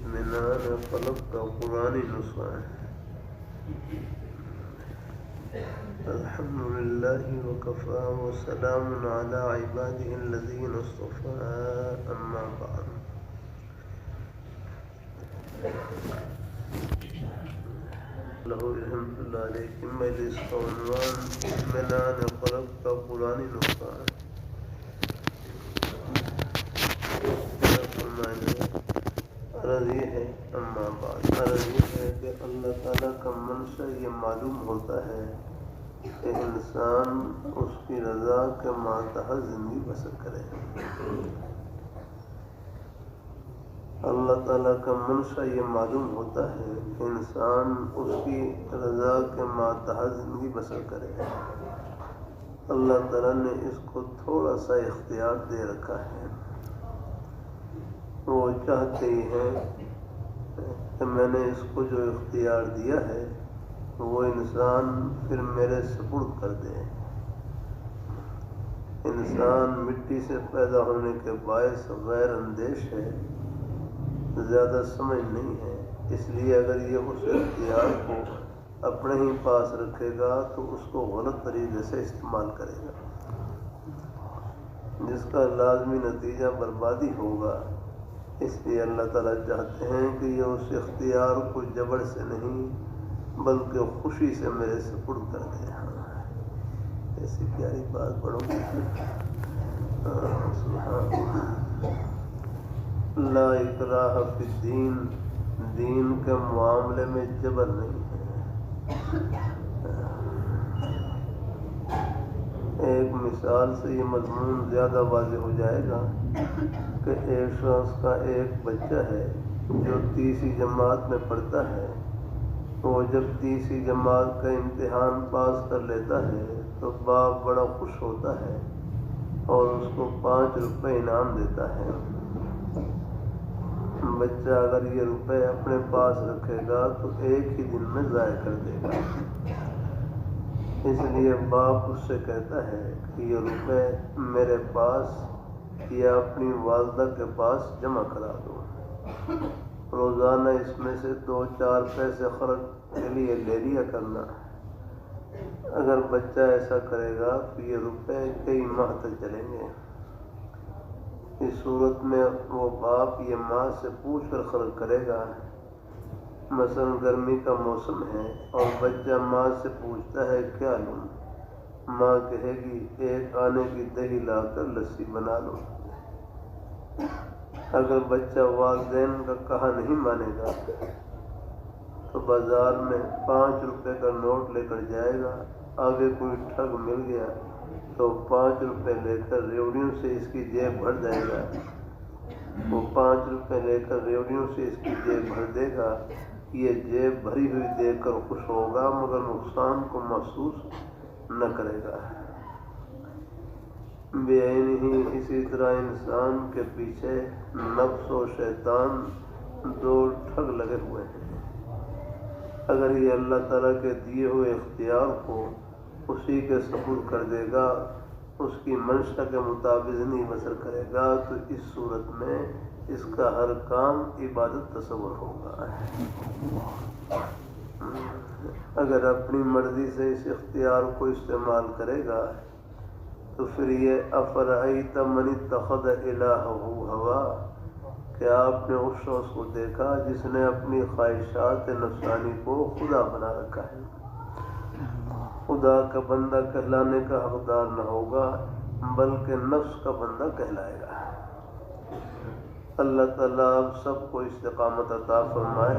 اطمینان قلب کا قرآنی نسخہ ہے۔ الحمدللہ وکفی وسلام علی عبادہ الذین اصطفی، اما بعد۔ رحمۃ اللہ علیہ کی مجلس کا عنوان اطمینان قلب کا قرآنی نسخہ ہے۔ عرض یہ ہے اما بعد، عرض یہ ہے کہ اللہ تعالیٰ کا منشا یہ معلوم ہوتا ہے کہ انسان اس کی رضا کے ماتحت زندگی بسر کرے۔ اللہ تعالیٰ کا منشا یہ معلوم ہوتا ہے کہ انسان اس کی رضا کے ماتحت زندگی بسر کرے۔ اللہ تعالیٰ نے اس کو تھوڑا سا اختیار دے رکھا ہے۔ وہ چاہتے ہی ہیں کہ میں نے اس کو جو اختیار دیا ہے وہ انسان پھر میرے سپرد کر دے۔ انسان مٹی سے پیدا ہونے کے باعث غیر اندیش ہے، زیادہ سمجھ نہیں ہے، اس لیے اگر یہ اس اختیار کو اپنے ہی پاس رکھے گا تو اس کو غلط طریقے سے استعمال کرے گا، جس کا لازمی نتیجہ بربادی ہوگا۔ اس لیے اللہ تعالیٰ چاہتے ہیں کہ یہ اس اختیار کو جبر سے نہیں بلکہ خوشی سے میرے سپرد کر دے۔ ایسی پیاری بات پڑھو گی۔ لا اکراہ فی الدین، دین کے معاملے میں جبر نہیں ہے۔ ایک مثال سے یہ مضمون زیادہ واضح ہو جائے گا کہ ایک شخص کا ایک بچہ ہے جو 30ویں جماعت میں پڑھتا ہے۔ وہ جب 30ویں جماعت کا امتحان پاس کر لیتا ہے تو باپ بڑا خوش ہوتا ہے اور اس کو 5 روپے انعام دیتا ہے۔ بچہ اگر یہ روپے اپنے پاس رکھے گا تو ایک ہی دن میں ضائع کر دے گا، اس لیے باپ اس سے کہتا ہے کہ یہ روپے میرے پاس یا اپنی والدہ کے پاس جمع کرا دو۔ روزانہ اس میں سے 2-4 پیسے خرچ کے لیے لے لیا کرنا۔ اگر بچہ ایسا کرے گا تو یہ روپے کئی ماہ تک چلیں گے۔ اس صورت میں وہ باپ یہ ماں سے پوچھ کر خرچ کرے گا۔ مثلا گرمی کا موسم ہے اور بچہ ماں سے پوچھتا ہے کیا لوں؟ ماں کہے گی 1 آنے کی دہی لا کر لسی بنا لو۔ اگر بچہ والدین کا کہا نہیں مانے گا تو بازار میں 5 روپے کا نوٹ لے کر جائے گا۔ آگے کوئی ٹھگ مل گیا تو 5 روپے لے کر ریوڑیوں سے اس کی جیب بھر جائے گا۔ وہ 5 روپے لے کر ریوڑیوں سے اس کی جیب بھر دے گا۔ یہ جیب بھری ہوئی دیکھ کر خوش ہوگا مگر نقصان کو محسوس نہ کرے گا۔ بے عینی اسی طرح انسان کے پیچھے نفس و شیطان 2 ٹھگ لگے ہوئے ہیں۔ اگر یہ اللہ تعالیٰ کے دیے ہوئے اختیار کو اسی کے سپرد کر دے گا، اس کی منشا کے مطابق زندگی بسر کرے گا تو اس صورت میں اس کا ہر کام عبادت تصور ہوگا۔ اگر اپنی مرضی سے اس اختیار کو استعمال کرے گا تو پھر یہ افرأیت من اتخذ الہہ ہوا، کیا آپ نے اس شخص کو دیکھا جس نے اپنی خواہشات نفسانی کو خدا بنا رکھا ہے؟ خدا کا بندہ کہلانے کا حقدار نہ ہوگا بلکہ نفس کا بندہ کہلائے گا۔ اللہ تعالیٰ آپ سب کو استقامت عطا فرمائے۔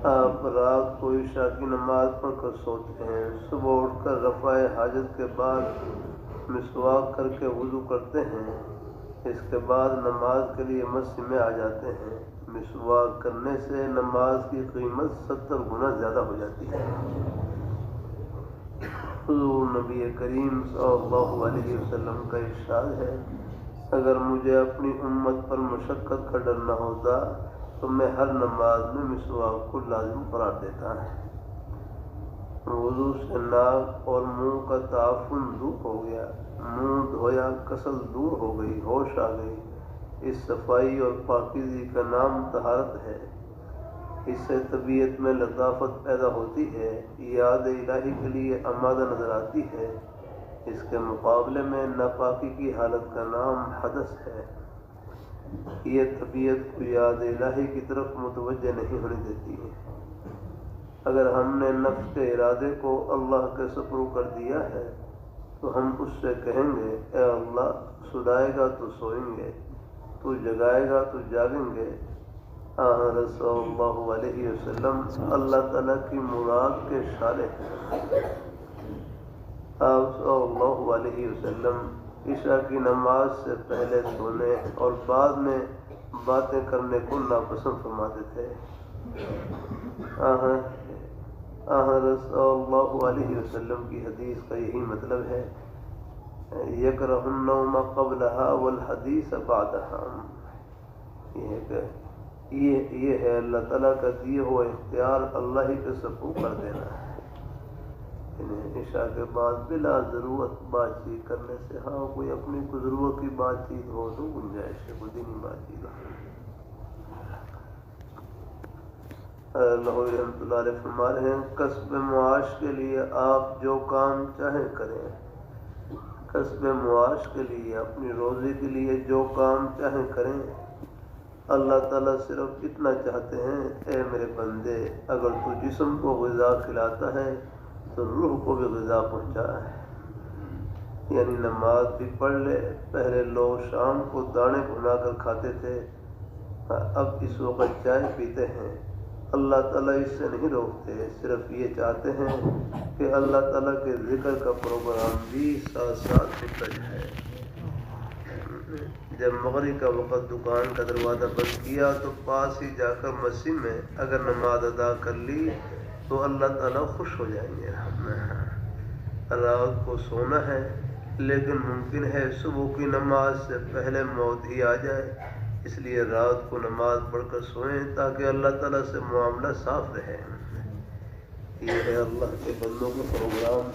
آپ رات کو عشاء کی نماز پڑھ کر سوتے ہیں، صبح اٹھ کر رفع حاجت کے بعد مسواک کر کے وضو کرتے ہیں، اس کے بعد نماز کے لیے مسجد میں آ جاتے ہیں۔ مسواک کرنے سے نماز کی قیمت 70 گنا زیادہ ہو جاتی ہے۔ حضور نبی کریم صلی اللہ علیہ وسلم کا ارشاد ہے، اگر مجھے اپنی امت پر مشقت کا ڈر نہ ہوتا تو میں ہر نماز میں مسواک کو لازم قرار دیتا ہے۔ وضو سے ناک اور منہ کا تعفن دور ہو گیا، منہ دھویا کسل دور ہو گئی، ہوش آ گئی۔ اس صفائی اور پاکیزگی کا نام طہارت ہے۔ اس سے طبیعت میں لطافت پیدا ہوتی ہے، یاد الہی کے لیے آمادہ نظر آتی ہے۔ اس کے مقابلے میں ناپاکی کی حالت کا نام حدث ہے۔ یہ طبیعت کو یاد الہی کی طرف متوجہ نہیں ہونے دیتی ہے۔ اگر ہم نے نفس کے ارادے کو اللہ کے سپرد کر دیا ہے تو ہم اس سے کہیں گے، اے اللہ، سلائے گا تو سوئیں گے، تو جگائے گا تو جاگیں گے۔ حضرت صلی اللہ علیہ وسلم اللہ تعالیٰ کی مراد کے شارح ہیں۔ آپ صلی اللہ علیہ وسلم عشاء کی نماز سے پہلے سونے اور بعد میں باتیں کرنے کو ناپسند فرماتے تھے۔ حضرت صلی اللہ علیہ وسلم کی حدیث کا یہی مطلب ہے، یکرہ النوم قبلہا والحدیث بعدہا۔ یہ ہے اللہ تعالیٰ کا دیے ہوا اختیار اللہ ہی کے سپرد کر دینا ہے۔ عشاء کے بعد بلا ضرورت بات چیت کرنے سے، ہاں کوئی اپنی ضرورت کی بات چیت ہو تو گنجائش ہے، کوئی دینی بات چیت ہو۔ لاہوری رحمۃ اللہ علیہ فرما رہے ہیں، کسب معاش کے لیے آپ جو کام چاہیں کریں، کسب معاش کے لیے، اپنی روزی کے لیے جو کام چاہیں کریں۔ اللہ تعالیٰ صرف اتنا چاہتے ہیں، اے میرے بندے، اگر تو جسم کو غذا کھلاتا ہے تو روح کو بھی غذا پہنچا ہے۔ یعنی نماز بھی پڑھ لے۔ پہلے لوگ شام کو دانے بھنا کر کھاتے تھے، اب اس وقت چائے پیتے ہیں۔ اللہ تعالیٰ اس سے نہیں روکتے، صرف یہ چاہتے ہیں کہ اللہ تعالیٰ کے ذکر کا پروگرام بھی ساتھ ساتھ نکل جائے۔ جب مغرب کا وقت دکان کا دروازہ بند کیا تو پاس ہی جا کر مسجد میں اگر نماز ادا کر لی تو اللہ تعالیٰ خوش ہو جائیں گے۔ رات کو سونا ہے، لیکن ممکن ہے صبح کی نماز سے پہلے موت ہی آ جائے، اس لیے رات کو نماز پڑھ کر سوئیں تاکہ اللہ تعالیٰ سے معاملہ صاف رہے۔ یہ ہے اللہ کے بندوں کا پروگرام۔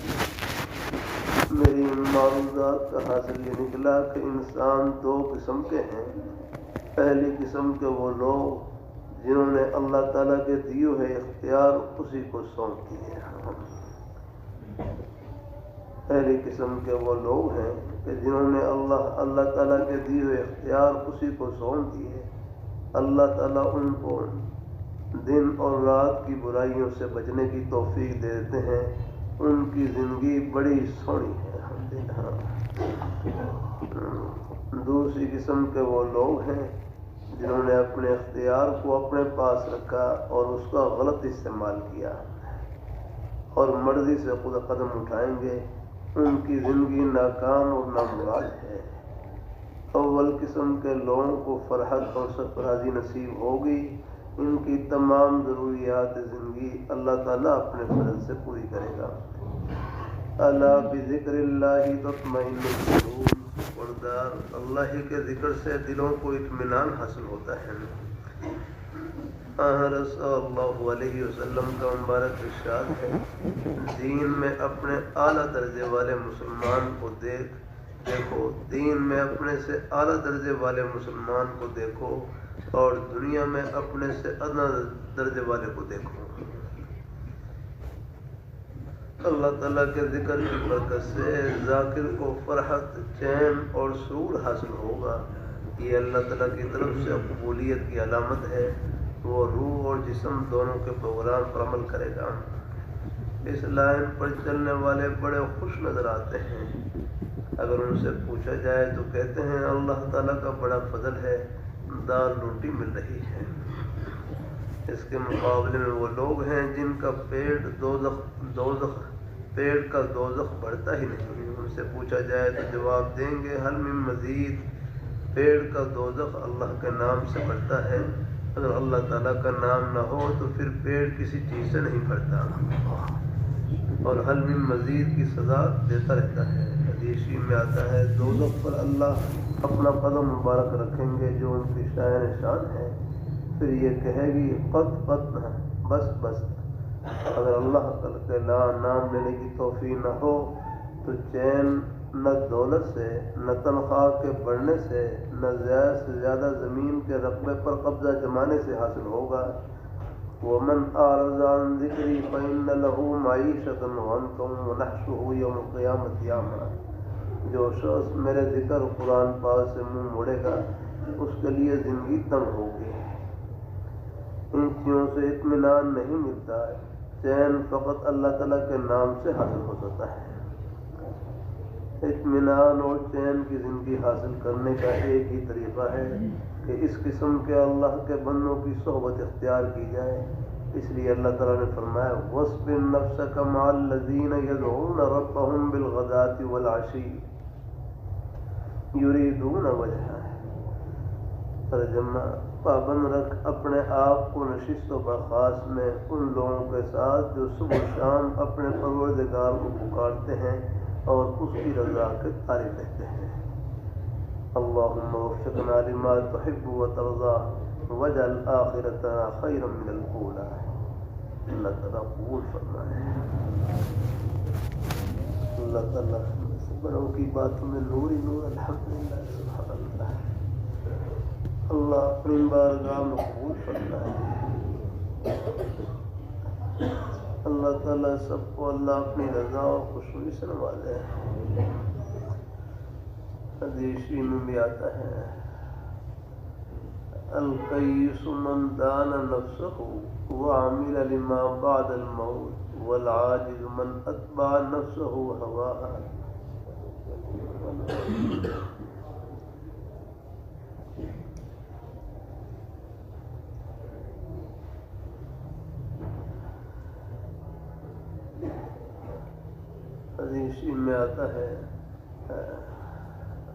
میری معروضات کا حاصل یہ نکلا کہ انسان دو قسم کے ہیں۔ پہلی قسم کے وہ لوگ جنہوں نے اللہ تعالیٰ کے دیے ہوئے اختیار اسی کو سونپ دیے۔ پہلی قسم کے وہ لوگ ہیں کہ جنہوں نے اللہ تعالیٰ کے دیے ہوئے اختیار اسی کو سونپ دیے۔ اللہ تعالیٰ ان کو دن اور رات کی برائیوں سے بچنے کی توفیق دے دیتے ہیں۔ ان کی زندگی بڑی سونی ہے۔ دوسری قسم کے وہ لوگ ہیں جنہوں نے اپنے اختیار کو اپنے پاس رکھا اور اس کا غلط استعمال کیا اور مرضی سے خود قدم اٹھائیں گے۔ ان کی زندگی ناکام اور نامراد ہے۔ اول قسم کے لوگوں کو فرحت اور سرفرازی نصیب ہوگی، ان کی تمام ضروریات زندگی اللہ تعالیٰ اپنے فضل سے پوری کرے گا۔ الا بذکر اللہ تطمئن القلوب، خبردار، اللہ کے ذکر سے دلوں کو اطمینان حاصل ہوتا ہے۔ حضرت صلی اللہ علیہ وسلم کا مبارک ارشاد ہے، دین میں اپنے اعلیٰ درجے والے مسلمان کو دیکھو، دین میں اپنے سے اعلیٰ درجے والے مسلمان کو دیکھو اور دنیا میں اپنے سے ادنا درجے والے کو دیکھو۔ اللہ تعالیٰ کے ذکر کی برکت سے ذاکر کو فرحت، چین اور سرور حاصل ہوگا۔ یہ اللہ تعالیٰ کی طرف سے قبولیت کی علامت ہے۔ وہ روح اور جسم دونوں کے پروگرام پر عمل کرے گا۔ اس لائن پر چلنے والے بڑے خوش نظر آتے ہیں۔ اگر ان سے پوچھا جائے تو کہتے ہیں اللہ تعالیٰ کا بڑا فضل ہے، دال روٹی مل رہی ہے۔ اس کے مقابلے میں وہ لوگ ہیں جن کا پیٹ کا دوزخ بڑھتا ہی نہیں۔ ان سے پوچھا جائے تو جواب دیں گے حل من مزید، پیٹ کا دوزخ اللہ کے نام سے بڑھتا ہے۔ اگر اللہ تعالیٰ کا نام نہ ہو تو پھر پیٹ کسی چیز سے نہیں بڑھتا، اور حل من مزید کی سزا دیتا رہتا ہے۔ حدیث میں آتا ہے دوزخ پر اللہ اپنا قدم مبارک رکھیں گے جو ان کی شاعر شان ہے، پھر یہ کہے گی قط بس بس۔ اگر اللہ کے نام لینے کی توفیق نہ ہو تو چین نہ دولت سے، نہ تنخواہ کے بڑھنے سے، نہ زیادہ سے زیادہ زمین کے رقبے پر قبضہ جمانے سے حاصل ہوگا۔ وَمَنْ أَعْرَضَ عَنْ ذِكْرِي فَإِنَّ لَهُ مَعِيشَةً ضَنْكًا وَنَحْشُرُهُ يَوْمَ الْقِيَامَةِ أَعْمَىٰ۔ جو شخص میرے ذکر قرآن پاک سے منہ موڑے گا اس کے لیے زندگی تنگ ہوگی۔ ان چیزوں سے اطمینان نہیں ملتا ہے، چین فقط اللہ تعالیٰ کے نام سے حاصل ہو سکتا ہے۔ اطمینان اور چین کی زندگی حاصل کرنے کا ایک ہی طریقہ ہے کہ اس قسم کے اللہ کے بندوں کی صحبت اختیار کی جائے۔ اس لیے اللہ تعالیٰ نے فرمایا وَاصْبِرْ نَفْسَكَ مَعَ الَّذِينَ يَدْعُونَ رَبَّهُمْ بِالْغَدَاةِ وَالْعَشِيِّ يُرِيدُونَ وَجْهَهُ۔ ترجمہ: پابند رکھ اپنے آپ کو نشست و برخاست میں ان لوگوں کے ساتھ جو صبح و شام اپنے پروردگار کو پکارتے ہیں اور اس کی رضا کے طالب رہتے ہیں۔ اللہم وفقنا لما تحب وترضى واجعل آخرتنا خیرا من الاولی۔ اللہ تعالیٰ قبول فرمائے۔ اللہ تعالیٰ بڑوں کی باتوں میں نور ہی نور، الحمدللہ، سبحان اللہ۔ اللہ اپنی بارگاہ میں قبول فرمائے۔ اللہ تعالیٰ سب کو اللہ اپنی رضا اور خوشنودی سے نوازے۔ حدیث میں بھی آتا ہے القیس من دان نفسہ وعمل لما بعد الموت والعاجز من اتبع نفسہ ہواہا۔ حدیث میں آتا ہے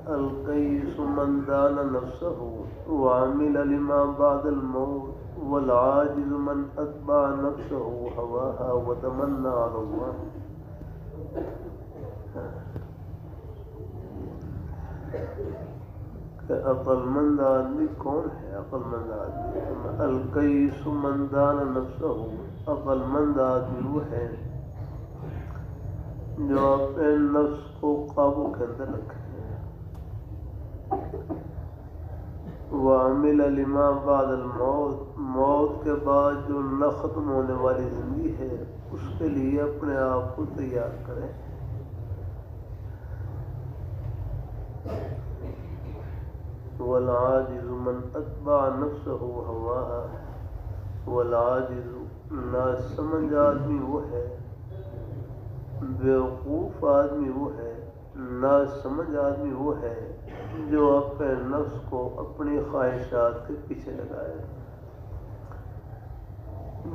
القیس من دان نفسہ وعمل لما بعد الموت والعاجز من اتبع نفسہ ہواہا وتمنى علی اللہ۔ کہ عقل مند آدمی کون ہے؟ عقل مند آدمی القیس من دان نفسہ، عقل مند آدمی وہ ہے جو اپنے نفس کو قابو کے اندر رکھے۔ وعمل لما بعد الموت، موت کے بعد جو نہ ختم ہونے والی زندگی ہے اس کے لیے اپنے آپ کو تیار کرے۔ والعاجز من اتبع نفسہ ہواہا، والعاجز ناسمجھ آدمی وہ ہے، بیوقوف آدمی وہ ہے، ناسمجھ آدمی وہ ہے جو اپنے نفس کو اپنی خواہشات کے پیچھے لگائے،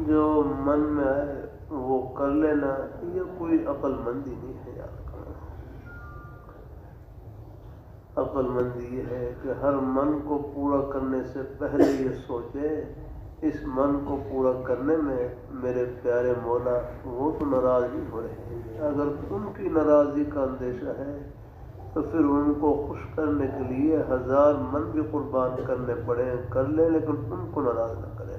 جو من میں آئے وہ کر لینا، یہ کوئی عقل مندی نہیں ہے۔ یاد کرنا، عقل مندی یہ ہے کہ ہر من کو پورا کرنے سے پہلے یہ سوچے اس من کو پورا کرنے میں میرے پیارے مولا وہ تو ناراض نہیں ہو رہے ہیں۔ اگر ان کی ناراضی کا اندیشہ ہے تو پھر ان کو خوش کرنے کے لیے 1000 من بھی قربان کرنے پڑے، کر لیں، لیکن ان کو ناراض نہ کریں۔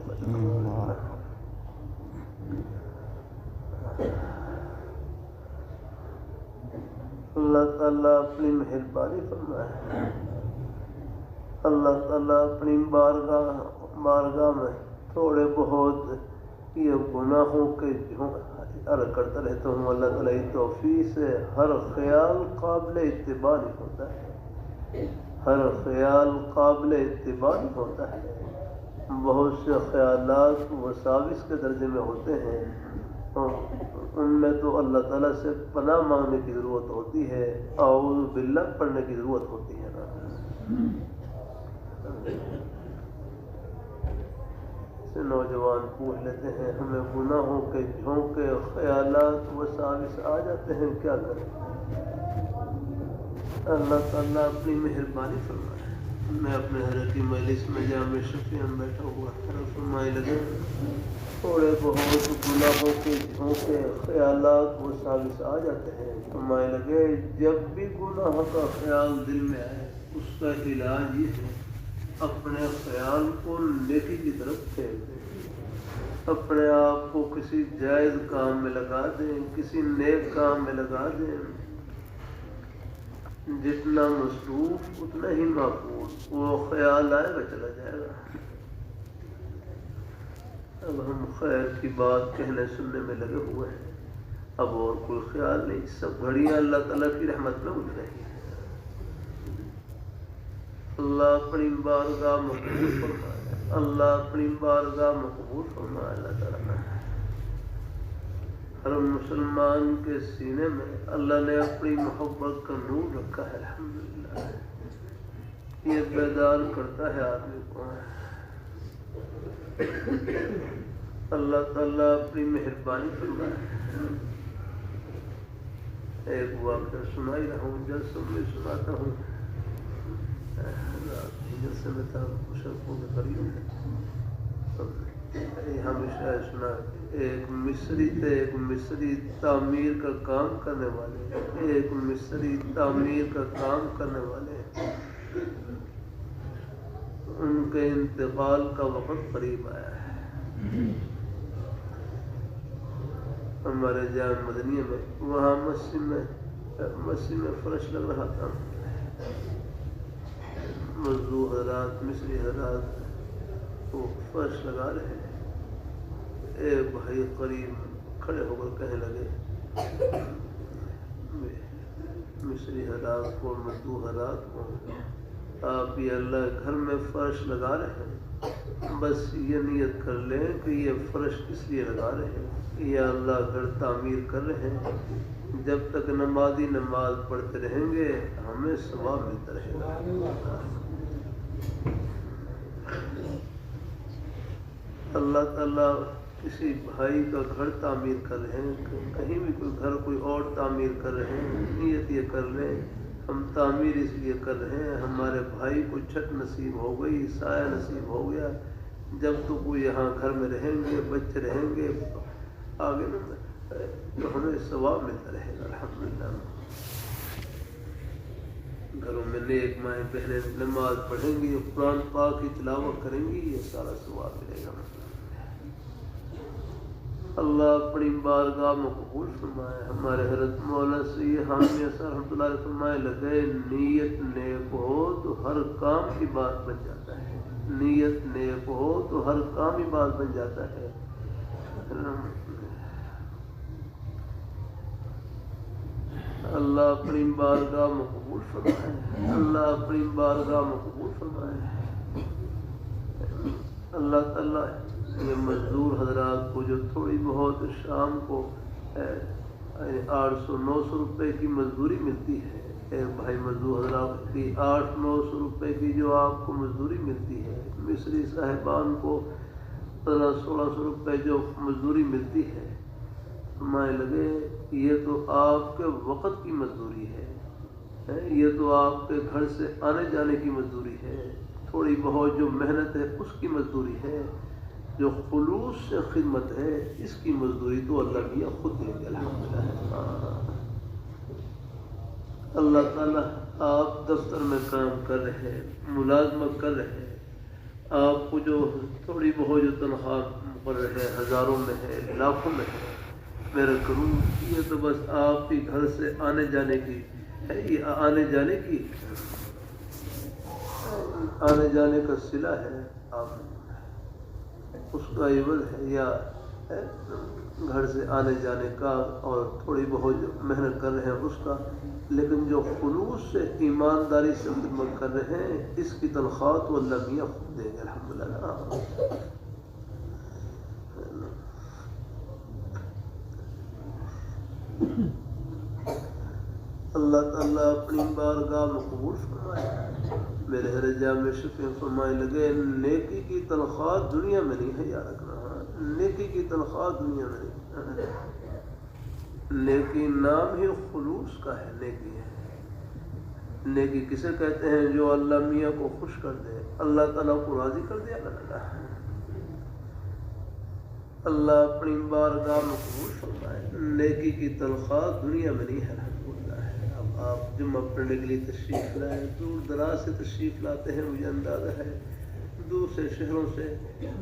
اللہ تعالیٰ اپنی مہربانی فرمائے۔ اللہ تعالیٰ اپنی بارگاہ میں تھوڑے بہت یہ گناہوں کے عرض کرتا رہتا ہوں، اللہ تعالیٰ کی توفیق سے ہر خیال قابل اتباع نہیں ہوتا ہے، ہر خیال قابل اتباع نہیں ہوتا ہے۔ بہت سے خیالات وساوس کے درجے میں ہوتے ہیں، ان میں تو اللہ تعالیٰ سے پناہ مانگنے کی ضرورت ہوتی ہے، اعوذ باللہ پڑھنے کی ضرورت ہوتی ہے نا۔ سے نوجوان پوچھ لیتے ہیں ہمیں گناہوں کے جھونکے خیالات وساوس آ جاتے ہیں، کیا کریں؟ اللہ تعالیٰ اپنی مہربانی فرمائے۔ میں اپنے حضرت کی مجلس میں جامع شفیع میں بیٹھا ہوا تھا، فرمائے لگے تھوڑے بہت گناہوں کے جھونکے خیالات وساوس آ جاتے ہیں، فرمائے لگے جب بھی گناہ کا خیال دل میں آئے اس کا علاج یہ ہے اپنے خیال کو نیکی کی طرف پھیر دیں، اپنے آپ کو کسی جائز کام میں لگا دیں، کسی نیک کام میں لگا دیں۔ جتنا مصروف اتنا ہی معقول، وہ خیال آئے گا چلا جائے گا۔ اب ہم خیر کی بات کہنے سننے میں لگے ہوئے ہیں، اب اور کوئی خیال نہیں، سب گھڑیاں اللہ تعالیٰ کی رحمت میں گزر رہی ہیں۔ اللہ اپنی بارگاہ مقبول فرمائے، اللہ اپنی بارگاہ مقبول فرمائے۔ اللہ تعالیٰ ہر مسلمان کے سینے میں اللہ نے اپنی محبت کا نور رکھا ہے، الحمدللہ۔ یہ بیدار کرتا ہے آدمی کو۔ اللہ تعالیٰ اپنی مہربانی فرمائے۔ ایک واقعہ سنائی رہا ہوں، جلسوں میں سناتا ہوں، جلسے میں تھا مشرقوں کے قریب، ہمیشہ سنا۔ ایک مصری تھے، ایک مصری تعمیر کا کام کرنے والے، ایک مصری تعمیر کا کام کرنے والے، ان کے انتقال کا وقت قریب آیا ہے۔ ہمارے جامع مدنیہ میں وہاں مسجد میں فرش لگ رہا تھا، مزدور حضرات، مصری حضرات وہ فرش لگا رہے ہیں۔ ایک بھائی قریب کھڑے ہو کر کہنے لگے مصری حضرات کو، مزدور حضرات کو، آپ یہ اللہ گھر میں فرش لگا رہے ہیں، بس یہ نیت کر لیں کہ یہ فرش کس لیے لگا رہے ہیں، یہ اللہ گھر تعمیر کر رہے ہیں، جب تک نمازی نماز پڑھتے رہیں گے ہمیں ثواب ملتا رہے گا۔ اللہ تعالیٰ کسی بھائی کا گھر تعمیر کر رہے ہیں، کہیں بھی کوئی گھر کوئی اور تعمیر کر رہے ہیں، نیت یہ کر لیں ہم تعمیر اس لیے کر رہے ہیں، ہمارے بھائی کو چھت نصیب ہو گئی، سایہ نصیب ہو گیا، جب تک وہ یہاں گھر میں رہیں گے، بچے رہیں گے، آگے تو ہمیں ثواب ملتا رہے گا۔ الحمدللہ گھروں میں نیک مائیں بہنیں نماز پڑھیں گی، قرآن پاک کی تلاوت کریں گی، یہ سارا ثواب ملے گا۔ اللہ اپنی بارگاہ مقبول فرمائے۔ ہمارے حضرت مولانا سید حامی صاحب رحمۃ اللہ علیہ فرمائے لگے، نیت نیک ہو تو ہر کام کی بات بن جاتا ہے، نیت نیک ہو تو ہر کام کی بات بن جاتا ہے۔ اللہ اپنی بارگاہ مقبول فرمائے، اللہ اپنی بارگاہ مقبول فرمائے۔ اللہ تعالیٰ یہ مزدور حضرات کو جو تھوڑی بہت شام کو 800-900 روپے کی مزدوری ملتی ہے، ایک بھائی مزدور حضرات کی 800-900 روپے کی جو آپ کو مزدوری ملتی ہے، مصری صاحبان کو 1500-1600 روپے جو مزدوری ملتی ہے، فرمائے لگے یہ تو آپ کے وقت کی مزدوری ہے، یہ تو آپ کے گھر سے آنے جانے کی مزدوری ہے، تھوڑی بہت جو محنت ہے اس کی مزدوری ہے، جو خلوص سے خدمت ہے اس کی مزدوری تو اللہ میاں خود دیں گے۔ الحمدللہ اللہ تعالیٰ آپ دفتر میں کام کر رہے ہیں، ملازمت کر رہے ہیں، آپ کو جو تھوڑی بہت جو تنخواہ مقرر ہے، ہزاروں میں ہے، لاکھوں میں ہے، میرا کروں یہ تو بس آپ ہی گھر سے آنے جانے کی ہے، یہ آنے جانے کا صلہ ہے، آپ اس کا عوض ہے، یا گھر سے آنے جانے کا اور تھوڑی بہت جو محنت کر رہے ہیں اس کا، لیکن جو خلوص سے ایمانداری سے خدمت کر رہے ہیں اس کی تنخواہ تو اللہ میاں خود دیں گے۔ الحمدللہ اللہ تعالیٰ اپنی بارگاہ مقبول فرمائے۔ میرے ہر جامع شفیع فرمائے لگے، نیکی کی تنخواہ دنیا میں نہیں ہے، یاد رکھنا، نیکی کی تنخواہ دنیا میں نہیں، نیکی نام ہی خلوص کا ہے، نیکی ہے۔ نیکی کسے کہتے ہیں؟ جو اللہ میاں کو خوش کر دے، اللہ تعالیٰ کو راضی کر دے۔ اللہ اپنی بارگاہ میں قبول فرمائے۔ نیکی کی تنخواہ دنیا میں نہیں ہے، الحمدللہ ہے۔ اب آپ جمعہ پڑھنے کے لیے تشریف لائے، دور دراز سے تشریف لاتے ہیں، مجھے اندازہ ہے دور سے شہروں سے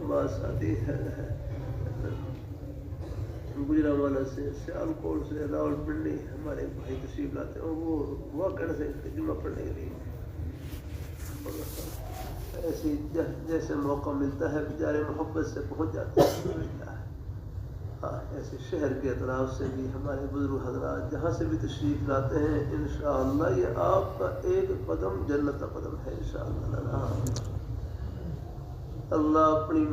بات آتی ہے، گجرانوالہ سے سیالکوٹ سے راول پنڈی ہمارے بھائی تشریف لاتے ہیں، وہ ہوا کہنے سے جمعہ پڑھنے کے لیے ایسے جیسے موقع ملتا ہے بیچارے محبت سے پہنچ جاتے ہیں۔ ہاں ایسے شہر کے اطراف سے بھی ہمارے بزرگ حضرات جہاں سے بھی تشریف لاتے ہیں انشاءاللہ یہ آپ کا ایک قدم جنت کا قدم ہے انشاءاللہ۔ اللہ اپنی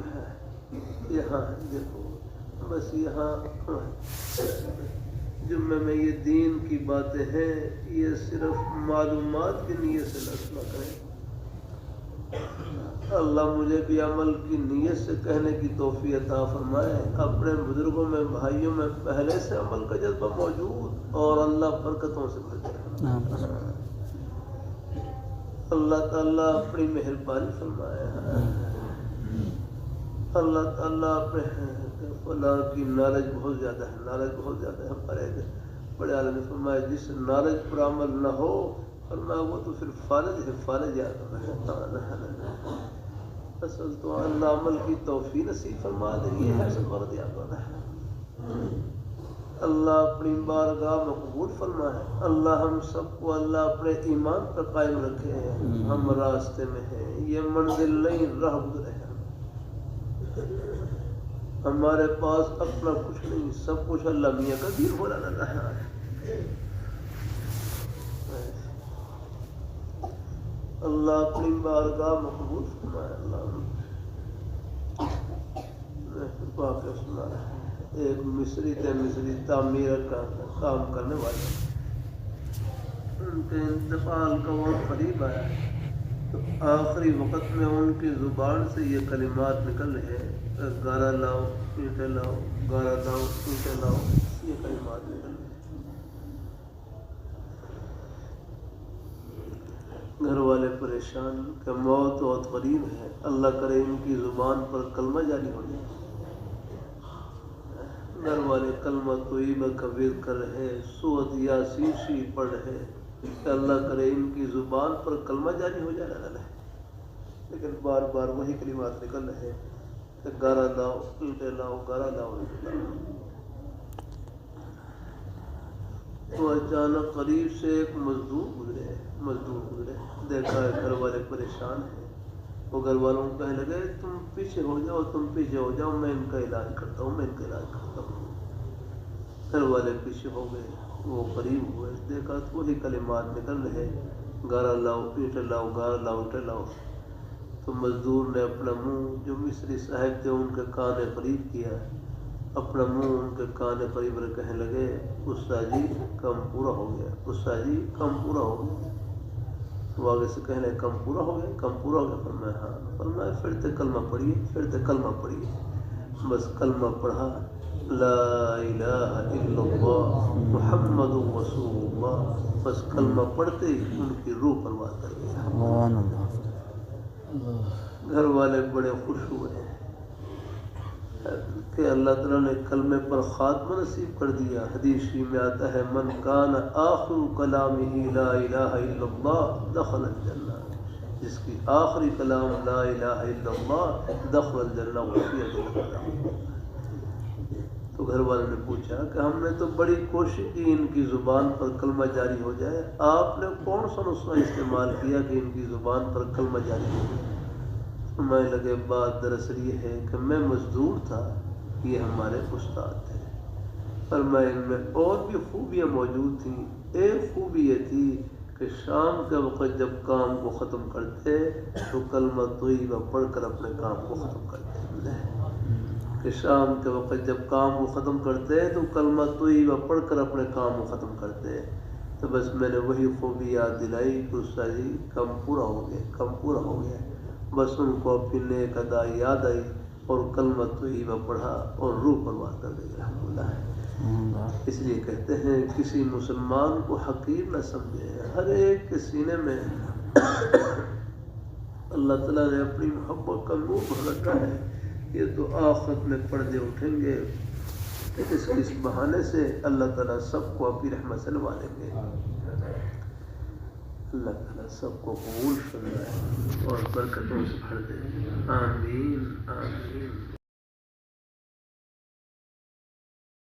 یہاں دیکھو بس یہاں جمعے میں یہ دین کی باتیں ہیں، یہ صرف معلومات کی نیت سے نہ کریں۔ اللہ مجھے بھی عمل کی نیت سے کہنے کی توفیق عطا فرمائے۔ اپنے بزرگوں میں بھائیوں میں پہلے سے عمل کا جذبہ موجود اور اللہ برکتوں سے بھر دے۔ اللہ تعالیٰ اپنی مہربانی فرمائے۔ اللہ تعالیٰ اپنے فلاں کی نالج بہت زیادہ ہے، نالج بہت زیادہ ہے۔ ہمارے بڑے عالم نے فرمایا جس نالج پر عمل نہ ہو فرمایا وہ تو پھر فالج ہے، فالج یاد ہے۔ اصل تو اللہ عمل کی توفیق نصیب فرما دے، یہ ہے سب غرض یاد ہے۔ اللہ اپنی بارگاہ مقبول فرمائے۔ اللہ ہم سب کو اللہ اپنے ایمان پر قائم رکھے۔ ہم راستے میں ہیں، یہ منزل نہیں راہ گزرے ہیں۔ ہمارے پاس اپنا کچھ نہیں، سب کچھ اللہ میاں کا دین ہو رہا ہے۔ اللہ اپنی بارگاہ مقبول فرمائے۔ اللہ واقعہ سنا ہے، ایک مصری تھے، مصری تعمیر کا کام کرنے والے، ان کے انتقال کا وقت قریب آیا تو آخری وقت میں ان کی زبان سے یہ کلمات نکل رہے ہیں، گارا لاؤ اینٹیں لاؤ، گارا لاؤ اینٹیں لاؤ، یہ کلمات نکل رہے ہیں۔ گھر والے پریشان کہ موت بہت قریب ہے، اللہ کرے ان کی زبان پر کلمہ جاری ہو جائے۔ گھر والے کلمہ طیبہ کا ورد کر رہے، سورۃ یاسین شریف پڑھ رہے کہ اللہ کرے ان کی زبان پر کلمہ جاری ہو جائے رہا ہے، لیکن بار بار وہی کلمات نکل رہے کہ گارا لاؤ اینٹیں لاؤ، گارا لاؤ اینٹیں لاؤ۔ تو اچانک قریب سے ایک مزدور گزرے، دیکھا ہے گھر والے پریشان ہیں، وہ گھر والوں کو کہنے لگے تم پیچھے ہو جاؤ، میں ان کا علاج کرتا ہوں۔ گھر والے پیچھے ہو گئے، وہ قریب ہوئے، دیکھا تو وہی کلمات نکل رہے، گارا لاؤ اینٹیں لاؤ، گارا لاؤ اینٹیں لاؤ۔ تو مزدور نے اپنا منہ جو مصری صاحب تھے ان کے کان قریب کیا، اپنا منہ ان کے کان قریب رکھ کہنے لگے استاد جی کم پورا ہو گیا، استاد جی کم پورا ہو گیا۔ تو آگے سے کہنے کم پورا ہو گیا، فرمایا ہاں، فرمایا پھر تے کلمہ پڑھیے، بس کلمہ پڑھا، لا الہ الا اللہ محمد رسول اللہ، بس کلمہ پڑھتے ہی ان کی روح پرواز کر گئی۔ گھر والے بڑے خوش ہوئے کہ اللہ تعالیٰ نے کلمے پر خاتمہ نصیب کر دیا۔ حدیث شریف میں آتا ہے من کان آخر کلامہ لا الہ الا اللہ دخل الجنہ، جس کی آخری کلام لا الہ الا اللہ دخل الجنہ۔ تو گھر والوں نے پوچھا کہ ہم نے تو بڑی کوشش کی ان کی زبان پر کلمہ جاری ہو جائے، آپ نے کون سا نسخہ استعمال کیا کہ ان کی زبان پر کلمہ جاری ہو جائے؟ میں لگے بات دراصل یہ ہے کہ میں مزدور تھا، یہ ہمارے استاد تھے، پر میں ان میں اور بھی خوبیاں موجود تھیں۔ ایک خوبی یہ تھی کہ شام کے وقت جب کام کو ختم کرتے تو کلمہ طیبہ پڑھ کر اپنے کام کو ختم کرتے، کہ شام کے وقت جب کام کو ختم کرتے تو کلمہ طیبہ پڑھ کر اپنے کام کو ختم کرتے۔ تو بس میں نے وہی خوبی یاد دلائی کہ استاد جی کم پورا ہو گیا، بس ان کو اپنی نیک ادا یاد آئی اور کلمہ طیبہ پڑھا اور روح پرواز کر گئی الحمدللہ۔ اس لیے کہتے ہیں کسی مسلمان کو حقیر نہ سمجھے، ہر ایک کے سینے میں اللہ تعالیٰ نے اپنی محبت کا نور بھر رکھا ہے۔ یہ تو آخرت میں پردے اٹھیں گے، اس بہانے سے اللہ تعالیٰ سب کو اپنی رحمت سے نواز دیں گے۔ اللہ تعالیٰ سب کو قبول فرمائے اور برکتوں سے بھر دے، آمین آمین۔